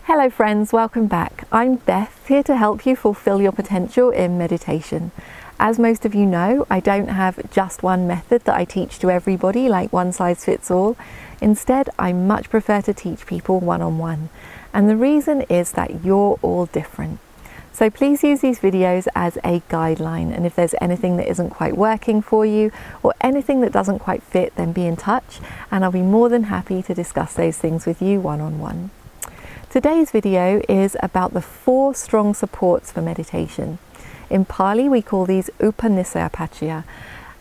Hello friends, welcome back. I'm Beth, here to help you fulfill your potential in meditation. As most of you know, I don't have just one method that I teach to everybody, like one size fits all. Instead, I much prefer to teach people one-on-one. And the reason is that you're all different. So please use these videos as a guideline, and if there's anything that isn't quite working for you or anything that doesn't quite fit, then be in touch and I'll be more than happy to discuss those things with you one-on-one. Today's video is about the 4 strong supports for meditation. In Pali, we call these Upanisaya Paccaya.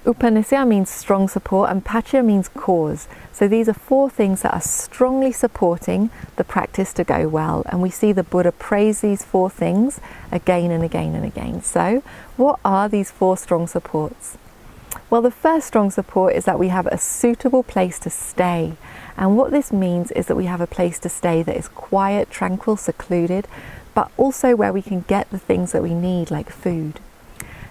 Upanisaya means strong support and Paccaya means cause. So these are 4 things that are strongly supporting the practice to go well. And we see the Buddha praise these 4 things again and again and again. So what are these 4 strong supports? Well, the first strong support is that we have a suitable place to stay. And what this means is that we have a place to stay that is quiet, tranquil, secluded, but also where we can get the things that we need, like food.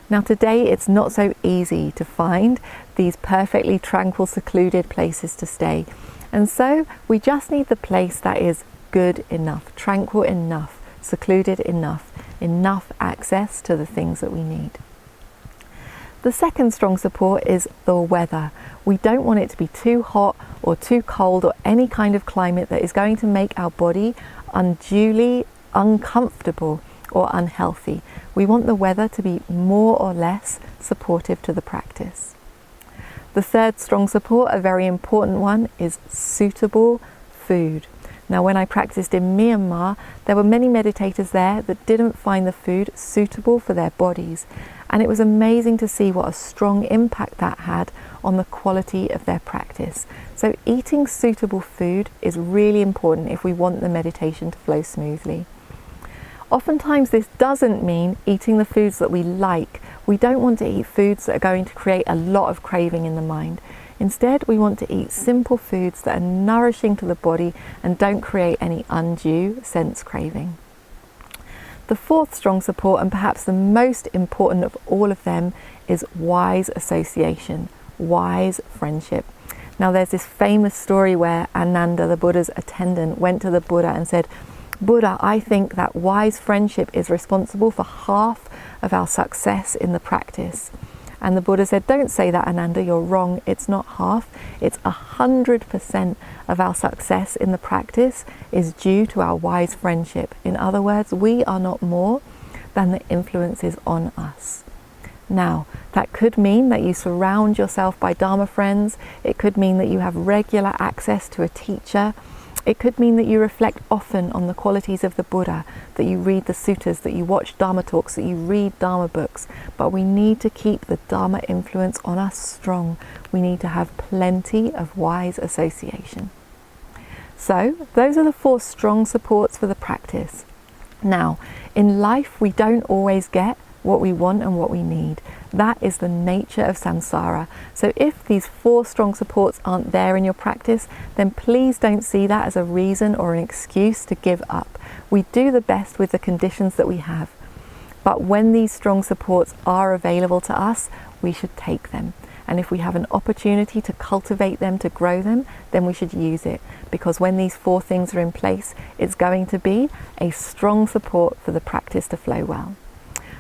Now today it's not so easy to find these perfectly tranquil, secluded places to stay. And so we just need the place that is good enough, tranquil enough, secluded enough, enough access to the things that we need. The second strong support is the weather. We don't want it to be too hot or too cold or any kind of climate that is going to make our body unduly uncomfortable or unhealthy. We want the weather to be more or less supportive to the practice. The third strong support, a very important one, is suitable food. Now, when I practiced in Myanmar, there were many meditators there that didn't find the food suitable for their bodies. And it was amazing to see what a strong impact that had on the quality of their practice. So eating suitable food is really important if we want the meditation to flow smoothly. Oftentimes this doesn't mean eating the foods that we like. We don't want to eat foods that are going to create a lot of craving in the mind. Instead, we want to eat simple foods that are nourishing to the body and don't create any undue sense craving. The fourth strong support, and perhaps the most important of all of them, is wise association, wise friendship. Now there's this famous story where Ananda, the Buddha's attendant, went to the Buddha and said, "Buddha, I think that wise friendship is responsible for half of our success in the practice." And the Buddha said, "Don't say that, Ananda, you're wrong. It's not half, it's 100% of our success in the practice is due to our wise friendship. In other words, we are not more than the influences on us." Now, that could mean that you surround yourself by Dharma friends. It could mean that you have regular access to a teacher. It could mean that you reflect often on the qualities of the Buddha, that you read the suttas, that you watch Dharma talks, that you read Dharma books. But we need to keep the Dharma influence on us strong. We need to have plenty of wise association. So those are the 4 strong supports for the practice. Now, in life, we don't always get what we want and what we need. That is the nature of samsara. So if these 4 strong supports aren't there in your practice, then please don't see that as a reason or an excuse to give up. We do the best with the conditions that we have. But when these strong supports are available to us, we should take them. And if we have an opportunity to cultivate them, to grow them, then we should use it. Because when these 4 things are in place, it's going to be a strong support for the practice to flow well.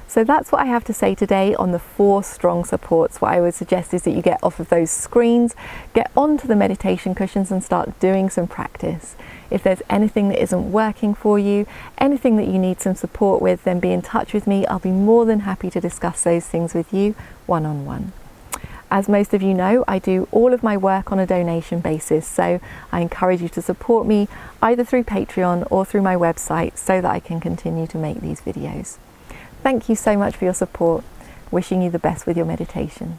So that's what I have to say today on the 4 strong supports. What I would suggest is that you get off of those screens, get onto the meditation cushions and start doing some practice. If there's anything that isn't working for you, anything that you need some support with, then be in touch with me. I'll be more than happy to discuss those things with you one-on-one. As most of you know, I do all of my work on a donation basis, so I encourage you to support me either through Patreon or through my website so that I can continue to make these videos. Thank you so much for your support. Wishing you the best with your meditation.